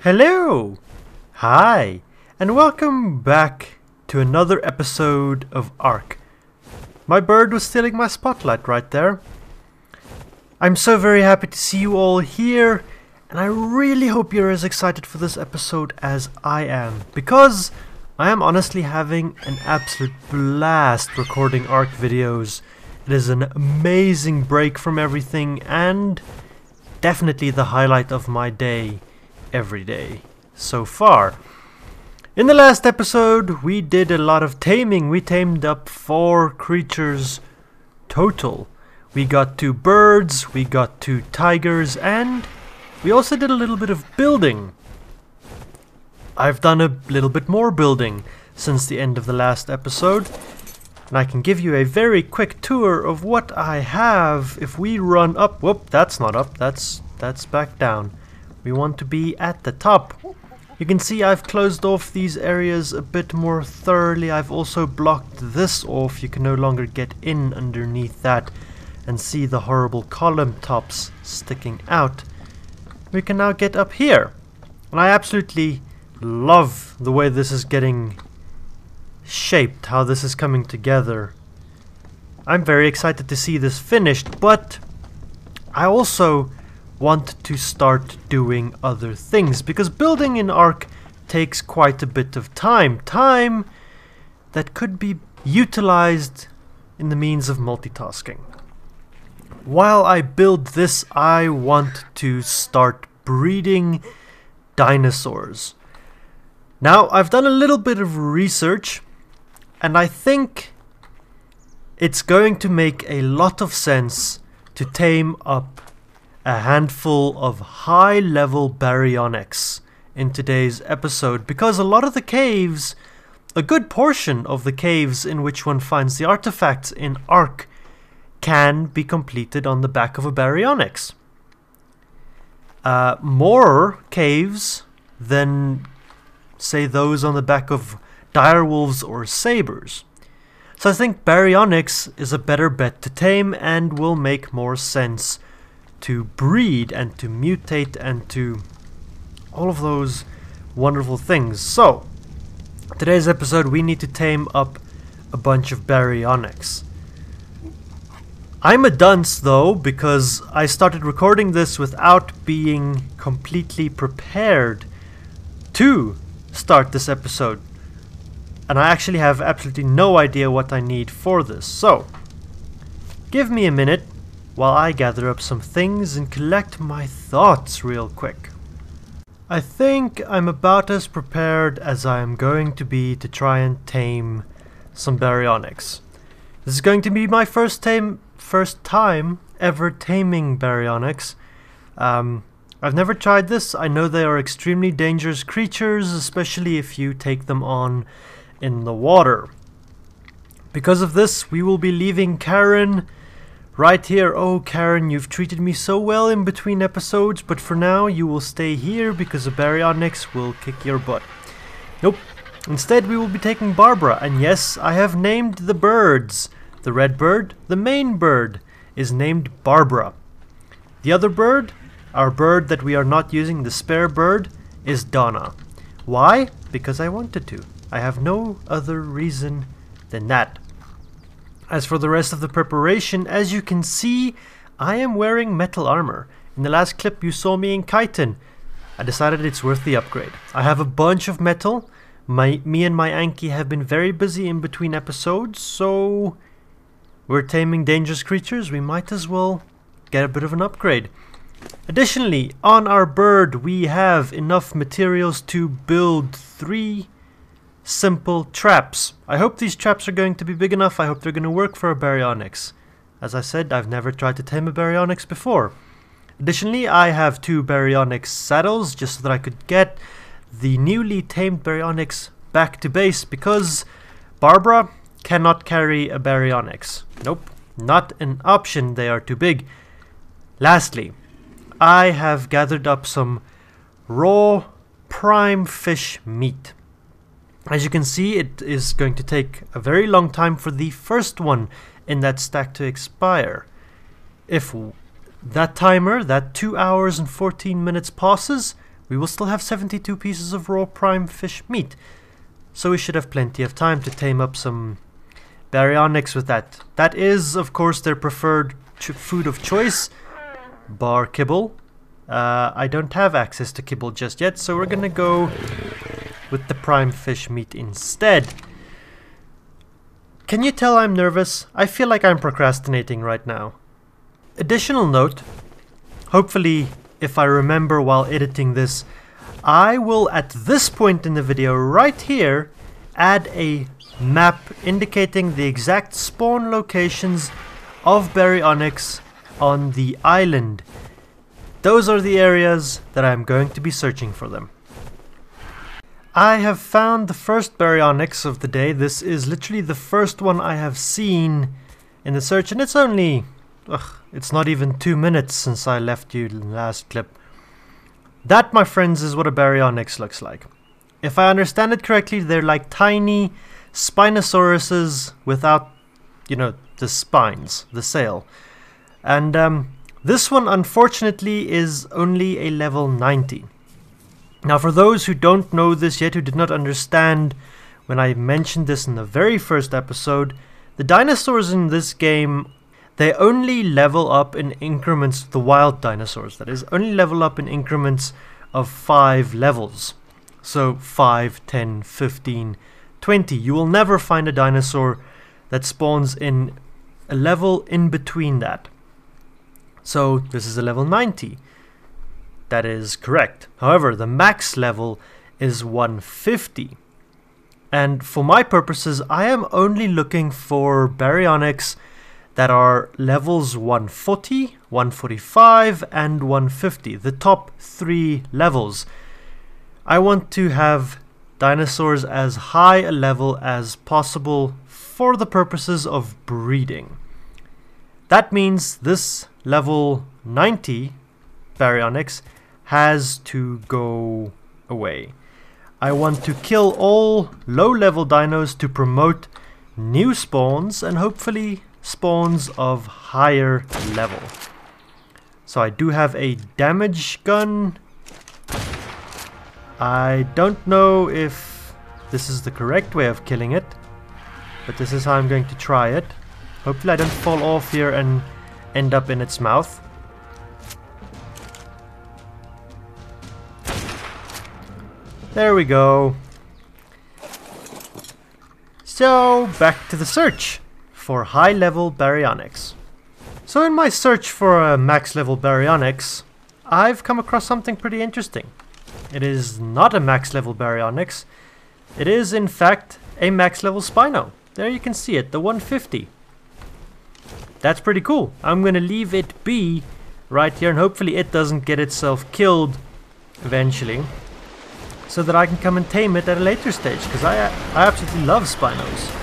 Hello! Hi! And welcome back to another episode of Ark. My bird was stealing my spotlight right there. I'm so very happy to see you all here, and I really hope you're as excited for this episode as I am, because I am honestly having an absolute blast recording Ark videos. It is an amazing break from everything, and definitely the highlight of my day. Every day so far. In the last episode we did a lot of taming. We tamed up 4 creatures total. We got 2 birds, we got 2 tigers, and we also did a little bit of building. I've done a little bit more building since the end of the last episode, and I can give you a very quick tour of what I have if we run up. Whoop, that's not up, that's back down. We want to be at the top. You can see I've closed off these areas a bit more thoroughly. I've also blocked this off. You can no longer get in underneath that and see the horrible column tops sticking out. We can now get up here. And I absolutely love the way this is getting shaped, how this is coming together. I'm very excited to see this finished, but I also want to start doing other things, because building in Ark takes quite a bit of time that could be utilized in the means of multitasking. While I build this, I want to start breeding dinosaurs. Now, I've done a little bit of research, and I think it's going to make a lot of sense to tame up a handful of high-level Baryonyx in today's episode, because a lot of the caves, a good portion of the caves in which one finds the artifacts in Ark, can be completed on the back of a Baryonyx. More caves than, say, those on the back of direwolves or sabers. So I think Baryonyx is a better bet to tame and will make more sense to breed and to mutate and to all of those wonderful things. So, today's episode we need to tame up a bunch of Baryonyx. I'm a dunce though, because I started recording this without being completely prepared to start this episode. And I actually have absolutely no idea what I need for this. So, give me a minute while I gather up some things and collect my thoughts real quick. I think I'm about as prepared as I am going to be to try and tame some Baryonyx. This is going to be my first time ever taming Baryonyx. I've never tried this. I know they are extremely dangerous creatures, especially if you take them on in the water. Because of this, we will be leaving Karen right here. Oh, Karen, you've treated me so well in between episodes, but for now you will stay here because a Baryonyx will kick your butt. Nope. Instead, we will be taking Barbara, and yes, I have named the birds. The red bird, the main bird, is named Barbara. The other bird, our bird that we are not using, the spare bird, is Donna. Why? Because I wanted to. I have no other reason than that. As for the rest of the preparation, as you can see, I am wearing metal armor. In the last clip you saw me in chitin. I decided it's worth the upgrade. I have a bunch of metal. Me and my Anki have been very busy in between episodes, so we're taming dangerous creatures. We might as well get a bit of an upgrade. Additionally, on our bird we have enough materials to build 3 simple traps. I hope these traps are going to be big enough. I hope they're going to work for a Baryonyx. As I said, I've never tried to tame a Baryonyx before. Additionally, I have 2 Baryonyx saddles just so that I could get the newly tamed Baryonyx back to base, because Barbara cannot carry a Baryonyx. Nope, not an option. They are too big. Lastly, I have gathered up some raw prime fish meat. As you can see, it is going to take a very long time for the first one in that stack to expire. If that timer, that 2 hours and 14 minutes passes, we will still have 72 pieces of raw prime fish meat. So we should have plenty of time to tame up some Baryonyx with that. That is, of course, their preferred food of choice, bar kibble. I don't have access to kibble just yet, so we're gonna go with the prime fish meat instead. Can you tell I'm nervous? I feel like I'm procrastinating right now. Additional note, hopefully if I remember while editing this, I will at this point in the video right here add a map indicating the exact spawn locations of Baryonyx on the island. Those are the areas that I'm going to be searching for them. I have found the first Baryonyx of the day. This is literally the first one I have seen in the search, and it's only... it's not even 2 minutes since I left you the last clip. That, my friends, is what a Baryonyx looks like. If I understand it correctly, they're like tiny Spinosauruses without, you know, the spines, the sail. And this one, unfortunately, is only a level 90. Now, for those who don't know this yet, who did not understand when I mentioned this in the very first episode, the dinosaurs in this game, they only level up in increments, the wild dinosaurs, that is, only level up in increments of 5 levels. So 5, 10, 15, 20. You will never find a dinosaur that spawns in a level in between that. So this is a level 90. That is correct. However, the max level is 150. And for my purposes, I am only looking for Baryonyx that are levels 140, 145, and 150. The top 3 levels. I want to have dinosaurs as high a level as possible for the purposes of breeding. That means this level 90 Baryonyx has to go away. I want to kill all low-level dinos to promote new spawns and hopefully spawns of higher level. So I do have a damage gun. I don't know if this is the correct way of killing it, but this is how I'm going to try it. Hopefully I don't fall off here and end up in its mouth. There we go. So, back to the search for high-level Baryonyx. So in my search for a max-level Baryonyx, I've come across something pretty interesting. It is not a max-level Baryonyx. It is, in fact, a max-level Spino. There you can see it, the 150. That's pretty cool. I'm going to leave it be right here, and hopefully it doesn't get itself killed eventually, so that I can come and tame it at a later stage, because I absolutely love Spinos.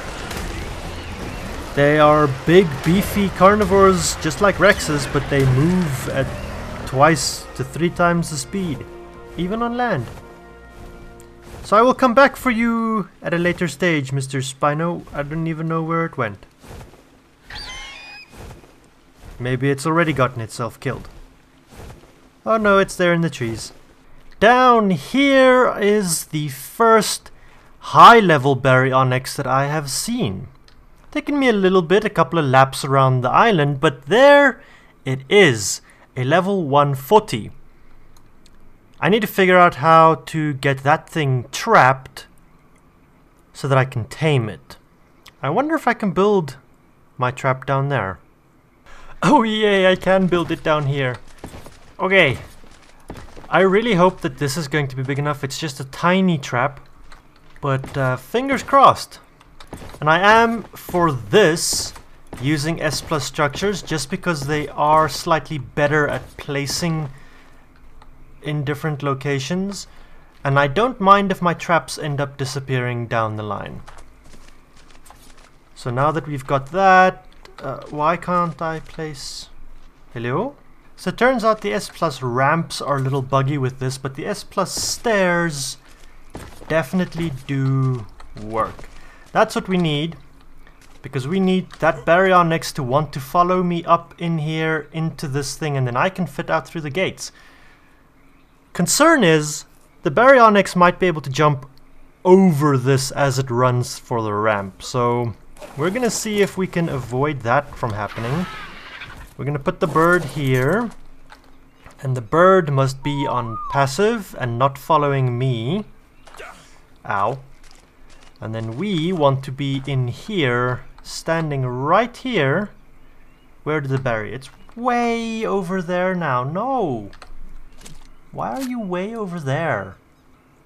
They are big, beefy carnivores, just like Rexes, but they move at 2 to 3 times the speed, even on land. So I will come back for you at a later stage, Mr. Spino. I don't even know where it went. Maybe it's already gotten itself killed. Oh no, it's there in the trees. Down here is the first high-level Baryonyx that I have seen. Taken me a little bit, a couple of laps around the island, but there it is, a level 140. I need to figure out how to get that thing trapped so that I can tame it. I wonder if I can build my trap down there. Oh yay, I can build it down here. Okay. I really hope that this is going to be big enough. It's just a tiny trap, but fingers crossed. And I am, for this, using S+ structures just because they are slightly better at placing in different locations. And I don't mind if my traps end up disappearing down the line. So now that we've got that, why can't I place... Hello? So it turns out the S+ ramps are a little buggy with this, but the S+ stairs definitely do work. That's what we need, because we need that Baryonyx to want to follow me up in here into this thing, and then I can fit out through the gates. Concern is, the Baryonyx might be able to jump over this as it runs for the ramp. So we're gonna see if we can avoid that from happening. We're gonna put the bird here. And the bird must be on passive and not following me. Ow. And then we want to be in here, standing right here. Where did the berry? It's way over there now. No! Why are you way over there?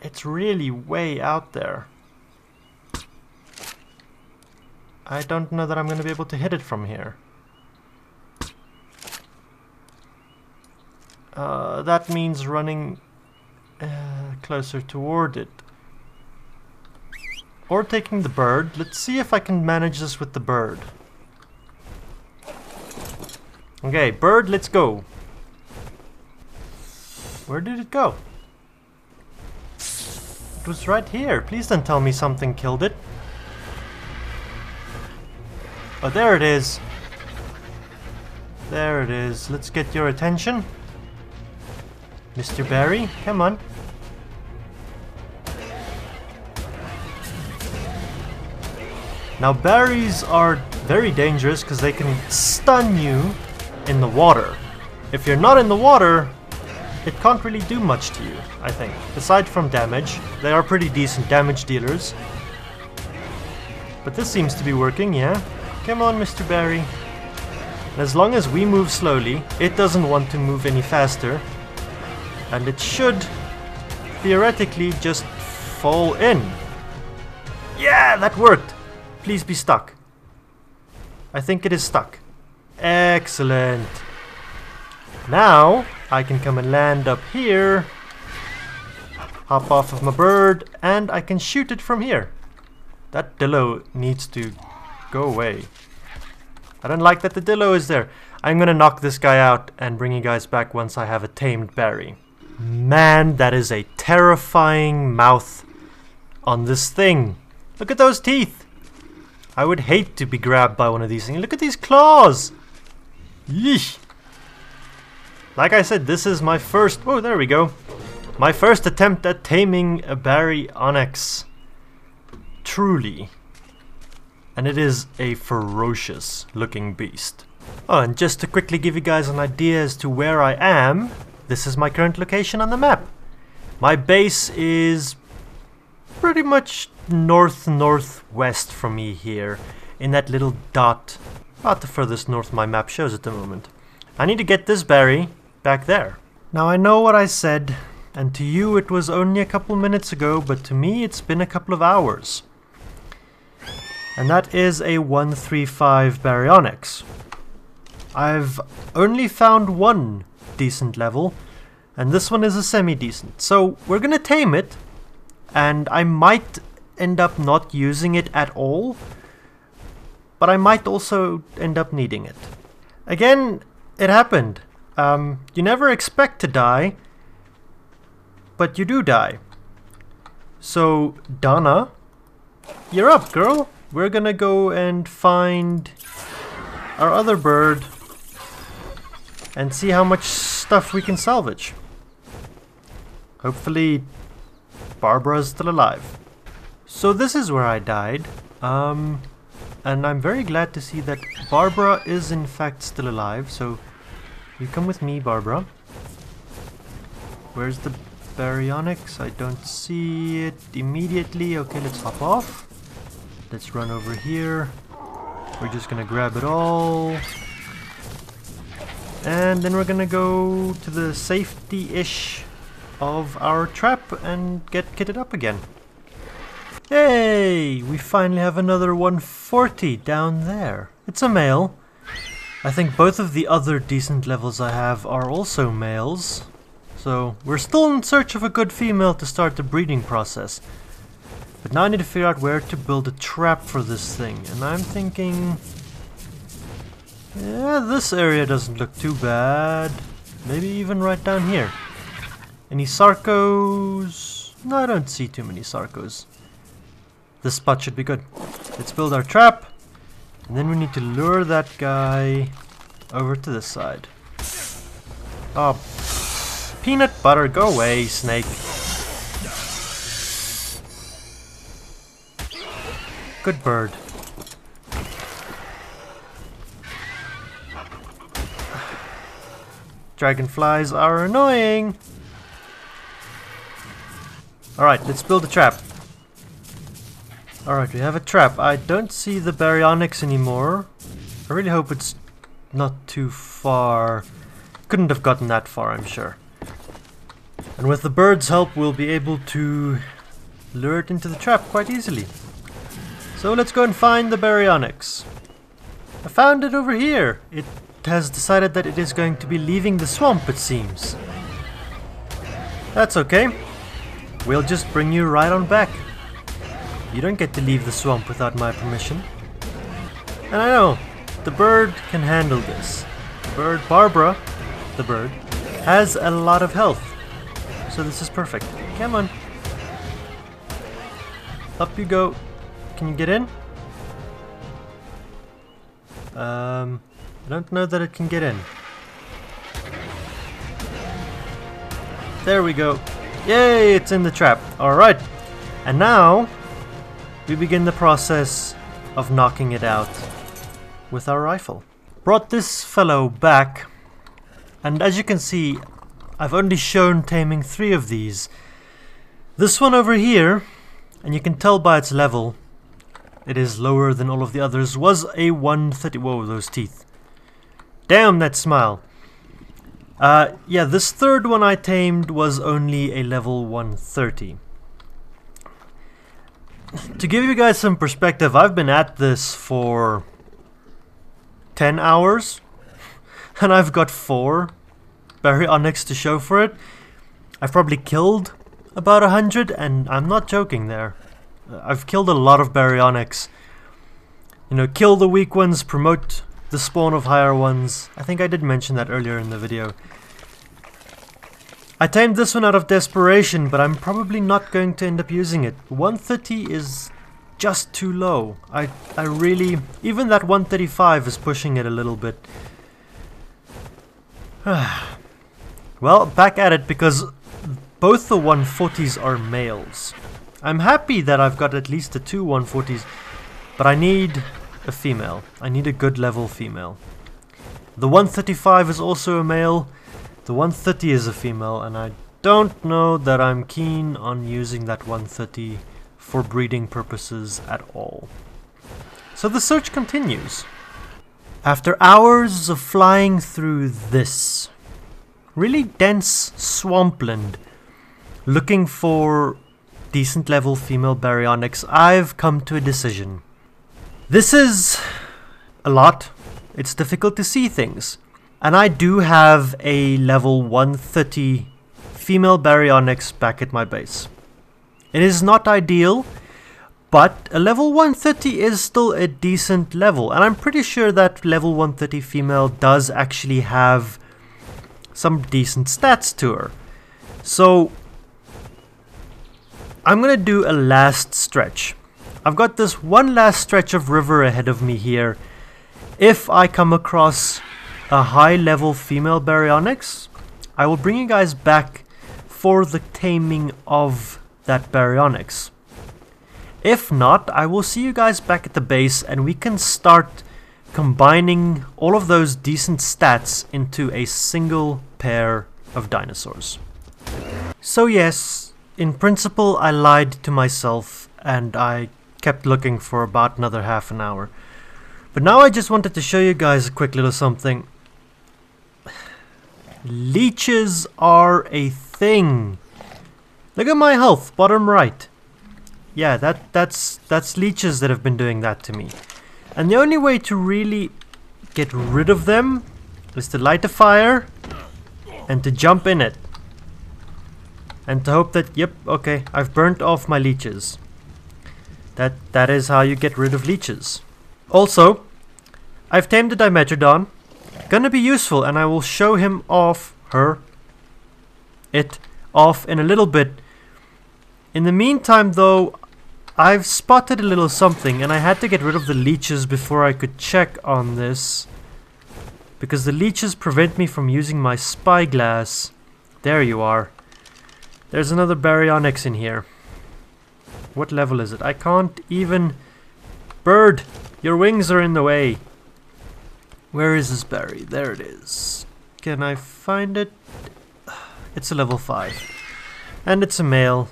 It's really way out there. I don't know that I'm going to be able to hit it from here. That means running closer toward it. Or taking the bird. Let's see if I can manage this with the bird. Okay, bird, let's go. Where did it go? It was right here. Please don't tell me something killed it. Oh, there it is. There it is. Let's get your attention. Mr. Barry, come on. Now berries are very dangerous because they can stun you in the water. If you're not in the water, it can't really do much to you, I think. Aside from damage, they are pretty decent damage dealers. But this seems to be working, yeah? Come on, Mr. Barry. And as long as we move slowly, it doesn't want to move any faster. And it should, theoretically, just fall in. Yeah, that worked! Please be stuck. I think it is stuck. Excellent. Now, I can come and land up here. Hop off of my bird, and I can shoot it from here. That dillo needs to go away. I don't like that the dillo is there. I'm gonna knock this guy out and bring you guys back once I have a tamed berry. Man, that is a terrifying mouth on this thing. Look at those teeth. I would hate to be grabbed by one of these things. Look at these claws. Yeesh. Like I said, this is my first... Oh, there we go. My first attempt at taming a Baryonyx. Truly. And it is a ferocious looking beast. Oh, and just to quickly give you guys an idea as to where I am, this is my current location on the map. My base is pretty much northwest from me here, in that little dot, about the furthest north my map shows at the moment. I need to get this berry back there. Now I know what I said, and to you it was only a couple minutes ago, but to me it's been a couple of hours. And that is a 135 Baryonyx. I've only found one decent level, and this one is a semi-decent. So we're gonna tame it, and I might end up not using it at all, but I might also end up needing it. Again, it happened. You never expect to die, but you do die. So, Donna, you're up, girl. We're gonna go and find our other bird and see how much stuff we can salvage. Hopefully Barbara's still alive. So this is where I died, and I'm very glad to see that Barbara is in fact still alive, so you come with me, Barbara. Where's the Baryonyx? I don't see it immediately. Okay, let's hop off. Let's run over here. We're just gonna grab it all. And then we're gonna go to the safety-ish of our trap and get kitted up again. Hey! We finally have another 140 down there. It's a male. I think both of the other decent levels I have are also males. So we're still in search of a good female to start the breeding process. But now I need to figure out where to build a trap for this thing. And I'm thinking... yeah, this area doesn't look too bad. Maybe even right down here. Any Sarcos? No, I don't see too many Sarcos. This spot should be good. Let's build our trap. And then we need to lure that guy over to this side. Oh, Peanut butter, go away, snake. Good bird. Dragonflies are annoying. Alright, let's build a trap. Alright, we have a trap. I don't see the Baryonyx anymore. I really hope it's not too far. Couldn't have gotten that far, I'm sure. And with the bird's help, we'll be able to lure it into the trap quite easily. So let's go and find the Baryonyx. I found it over here. It has decided that it is going to be leaving the swamp, it seems. That's okay. We'll just bring you right on back. You don't get to leave the swamp without my permission. And I know, the bird can handle this. The bird, Barbara, the bird, has a lot of health. So this is perfect. Come on. Up you go. Can you get in? I don't know that it can get in. There we go. Yay, it's in the trap. Alright. And now we begin the process of knocking it out with our rifle. Brought this fellow back, and as you can see, I've only shown taming 3 of these. This one over here, and you can tell by its level, it is lower than all of the others, was a 130. Whoa, those teeth. Damn, that smile. Yeah, this third one I tamed was only a level 130. To give you guys some perspective, I've been at this for 10 hours, and I've got 4 Baryonyx to show for it. I've probably killed about 100, and I'm not joking there. I've killed a lot of Baryonyx. You know, kill the weak ones, promote the spawn of higher ones. I think I did mention that earlier in the video. I tamed this one out of desperation, but I'm probably not going to end up using it. 130 is just too low. I really... Even that 135 is pushing it a little bit. Well, back at it, because both the 140s are males. I'm happy that I've got at least the 2 140s, but I need a female. I need a good level female. The 135 is also a male. The 130 is a female, and I don't know that I'm keen on using that 130 for breeding purposes at all. So the search continues. After hours of flying through this really dense swampland, looking for decent level female Baryonyx, I've come to a decision. This is a lot. It's difficult to see things. And I do have a level 130 female Baryonyx back at my base. It is not ideal, but a level 130 is still a decent level. And I'm pretty sure that level 130 female does actually have some decent stats to her. So I'm gonna do a last stretch. I've got this one last stretch of river ahead of me here. If I come across a high level female Baryonyx, I will bring you guys back for the taming of that Baryonyx. If not, I will see you guys back at the base and we can start combining all of those decent stats into a single pair of dinosaurs. So yes, in principle I lied to myself and I kept looking for about another half an hour. But now I just wanted to show you guys a quick little something. Leeches are a thing. Look at my health, bottom right. Yeah, that's leeches that have been doing that to me. And the only way to really get rid of them is to light a fire and to jump in it. And to hope that, yep, okay, I've burnt off my leeches. That is how you get rid of leeches. Also, I've tamed a Dimetrodon. Gonna be useful, and I will show him off, it off in a little bit. In the meantime though, I've spotted a little something, and I had to get rid of the leeches before I could check on this, because the leeches prevent me from using my spyglass There you are. There's another Baryonyx in here. What level is it? I can't even... Bird! Your wings are in the way. Where is this berry? There it is. Can I find it? It's a level 5. And it's a male.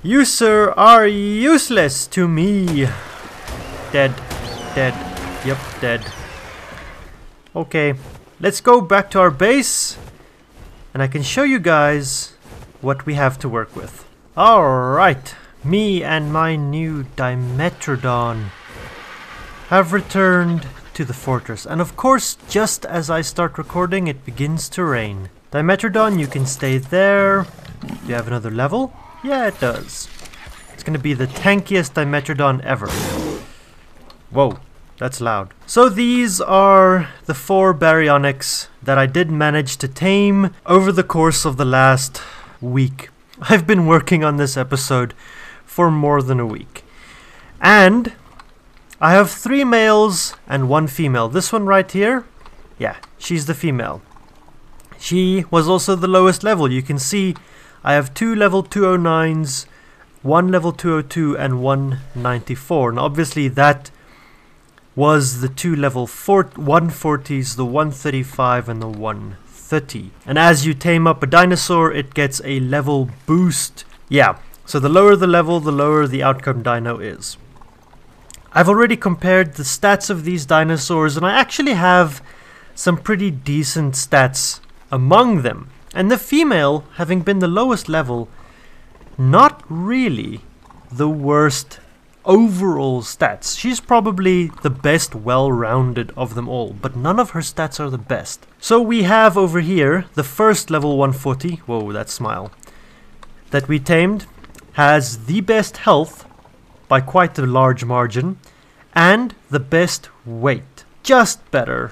You, sir, are useless to me. Dead. Dead. Yep, dead. Okay, let's go back to our base. And I can show you guys what we have to work with. Alright, me and my new Dimetrodon have returned to the fortress. And of course, just as I start recording, it begins to rain. Dimetrodon, you can stay there. Do you have another level? Yeah, it does. It's gonna be the tankiest Dimetrodon ever. Whoa, that's loud. So these are the 4 Baryonyx that I did manage to tame over the course of the last week. I've been working on this episode for more than a week. And I have 3 males and 1 female. This one right here, yeah, she's the female. She was also the lowest level. You can see I have 2 level 209s, 1 level 202 and 194. And obviously that was the 2 level 140s, the 135 and the 130. And as you tame up a dinosaur, it gets a level boost. Yeah, so the lower the level, the lower the outcome dino is. I've already compared the stats of these dinosaurs, and I actually have some pretty decent stats among them. And the female, having been the lowest level, not really the worst overall stats. She's probably the best well-rounded of them all, but none of her stats are the best. So we have over here the first level 140, whoa, that smile, that we tamed, has the best health by quite a large margin, and the best weight. Just better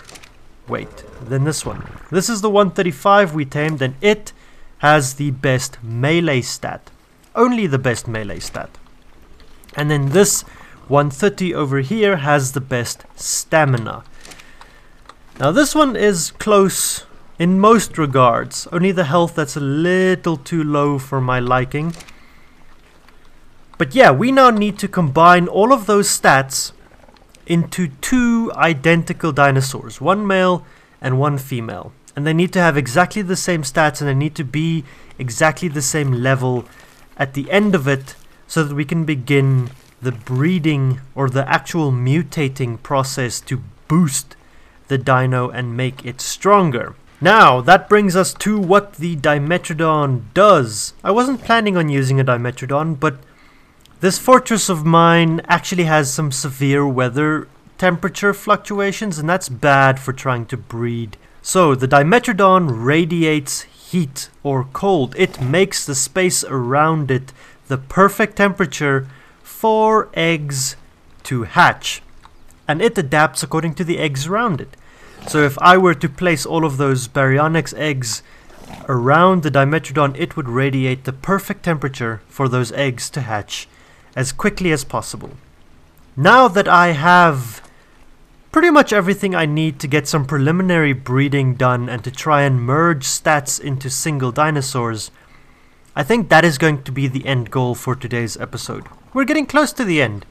weight than this one. This is the 135 we tamed, and it has the best melee stat. Only the best melee stat. And then this 130 over here has the best stamina. Now this one is close in most regards. Only the health that's a little too low for my liking. But yeah, we now need to combine all of those stats into 2 identical dinosaurs. 1 male and 1 female. And they need to have exactly the same stats, and they need to be exactly the same level at the end of it, so that we can begin the breeding or the actual mutating process to boost the dino and make it stronger. Now, that brings us to what the Dimetrodon does. I wasn't planning on using a Dimetrodon, but this fortress of mine actually has some severe weather temperature fluctuations, and that's bad for trying to breed. So, the Dimetrodon radiates heat or cold. It makes the space around it the perfect temperature for eggs to hatch. And it adapts according to the eggs around it. So if I were to place all of those Baryonyx eggs around the Dimetrodon, it would radiate the perfect temperature for those eggs to hatch as quickly as possible. Now that I have pretty much everything I need to get some preliminary breeding done and to try and merge stats into single dinosaurs, I think that is going to be the end goal for today's episode. We're getting close to the end,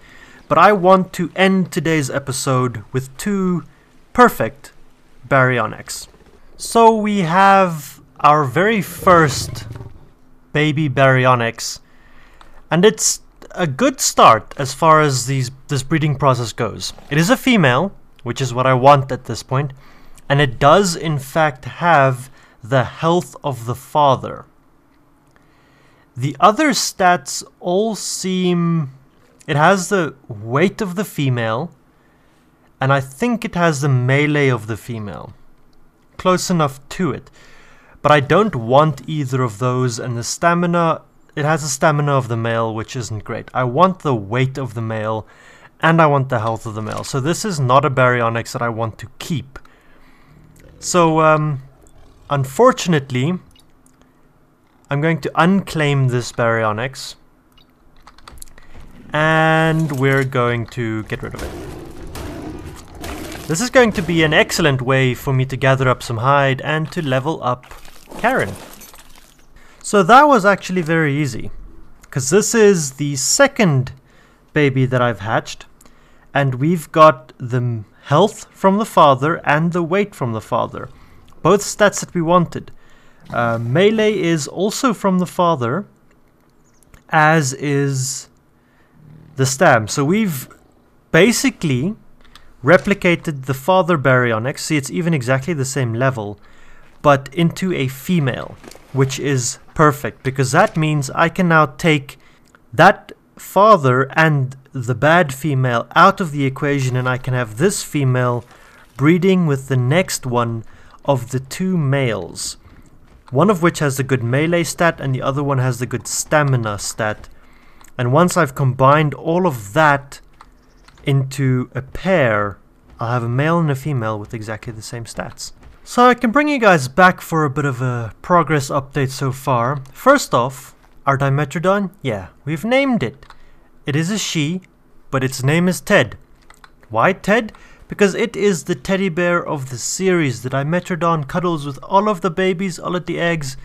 but I want to end today's episode with 2 perfect Baryonyx. So we have our very first baby Baryonyx, and it's a good start as far as this breeding process goes. It is a female, which is what I want at this point, and it does in fact have the health of the father. The other stats all seem... It has the weight of the female, and I think it has the melee of the female. Close enough to it. But I don't want either of those, and the stamina... It has the stamina of the male, which isn't great. I want the weight of the male, and I want the health of the male. So this is not a Baryonyx that I want to keep. So, unfortunately, I'm going to unclaim this Baryonyx, and we're going to get rid of it. This is going to be an excellent way for me to gather up some hide and to level up Karen. So that was actually very easy, because this is the second baby that I've hatched, and we've got the health from the father and the weight from the father. Both stats that we wanted. Melee is also from the father, as is the stam. So we've basically replicated the father Baryonyx. See, it's even exactly the same level, but into a female, which is perfect, because that means I can now take that father and the bad female out of the equation, and I can have this female breeding with the next one of the two males, one of which has the good melee stat and the other one has the good stamina stat. And once I've combined all of that into a pair, I'll have a male and a female with exactly the same stats. So I can bring you guys back for a bit of a progress update so far. First off, our Dimetrodon, yeah, we've named it. It is a she, but its name is Ted. Why Ted? Because it is the teddy bear of the series. The Dimetrodon cuddles with all of the babies, all of the eggs,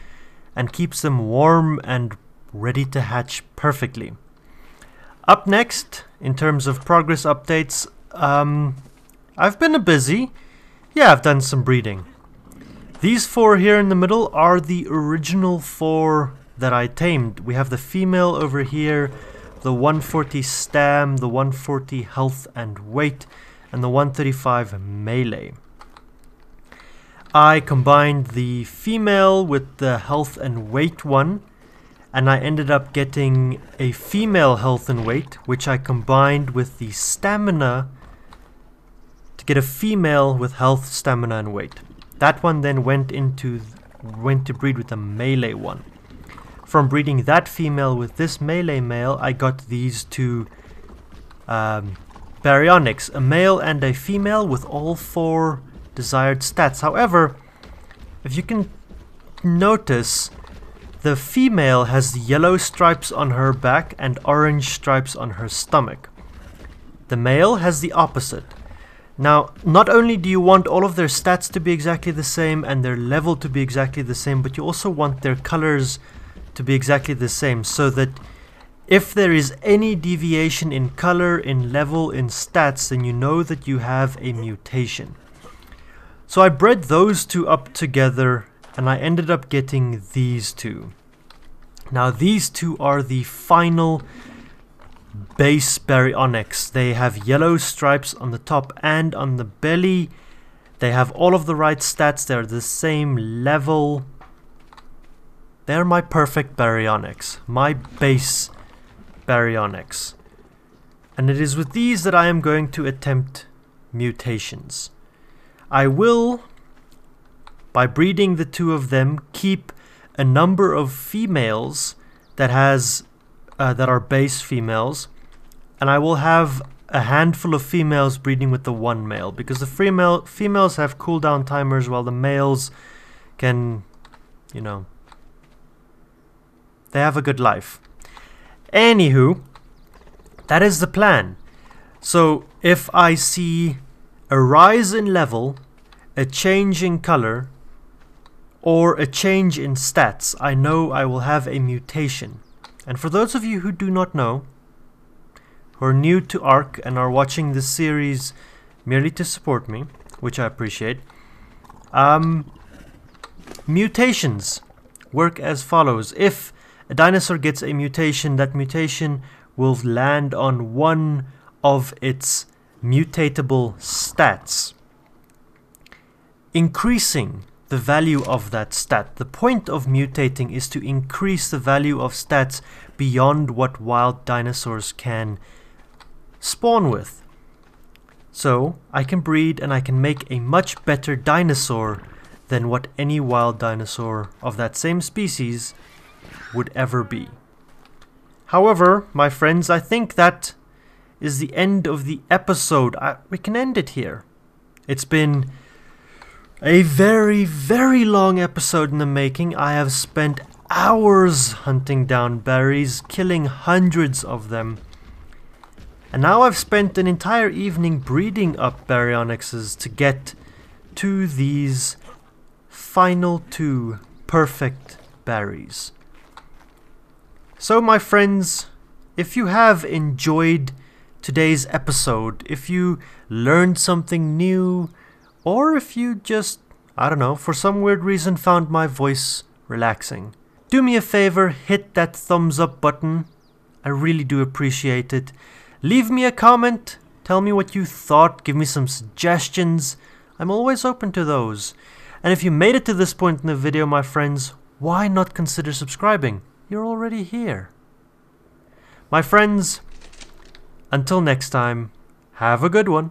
and keeps them warm and ready to hatch perfectly. Up next, in terms of progress updates, I've been busy. Yeah, I've done some breeding. These four here in the middle are the original four that I tamed. We have the female over here, the 140 stam, the 140 health and weight, and the 135 melee. I combined the female with the health and weight one, and I ended up getting a female health and weight, which I combined with the stamina to get a female with health, stamina, and weight. That one then went to breed with the melee one. From breeding that female with this melee male, I got these two Baryonyx, a male and a female with all four desired stats. However, if you can notice, the female has yellow stripes on her back and orange stripes on her stomach. The male has the opposite. Now, not only do you want all of their stats to be exactly the same and their level to be exactly the same, but you also want their colors to be exactly the same, so that if there is any deviation in color, in level, in stats, then you know that you have a mutation. So I bred those two up together, and I ended up getting these two. Now these two are the final base Baryonyx. They have yellow stripes on the top and on the belly. They have all of the right stats. They're the same level. They're my perfect Baryonyx, my base Baryonyx. And it is with these that I am going to attempt mutations. I will, by breeding the two of them, keep a number of females that are base females, and I will have a handful of females breeding with the one male, because the females have cooldown timers while the males can, you know, they have a good life. Anywho, that is the plan. So if I see a rise in level, a change in color, or a change in stats, I know I will have a mutation. And for those of you who do not know, who are new to ARK and are watching this series merely to support me, which I appreciate, mutations work as follows. If a dinosaur gets a mutation, that mutation will land on one of its mutatable stats, increasing the value of that stat. The point of mutating is to increase the value of stats beyond what wild dinosaurs can spawn with. So I can breed and I can make a much better dinosaur than what any wild dinosaur of that same species would ever be. However, my friends, I think that is the end of the episode. We can end it here. It's been a very, very long episode in the making. I have spent hours hunting down berries, killing hundreds of them. And now I've spent an entire evening breeding up Baryonyxes to get to these final two perfect berries. So my friends, if you have enjoyed today's episode, if you learned something new, or if you just, I don't know, for some weird reason found my voice relaxing, do me a favor, hit that thumbs up button. I really do appreciate it. Leave me a comment, tell me what you thought, give me some suggestions. I'm always open to those. And if you made it to this point in the video, my friends, why not consider subscribing? You're already here. My friends, until next time, have a good one.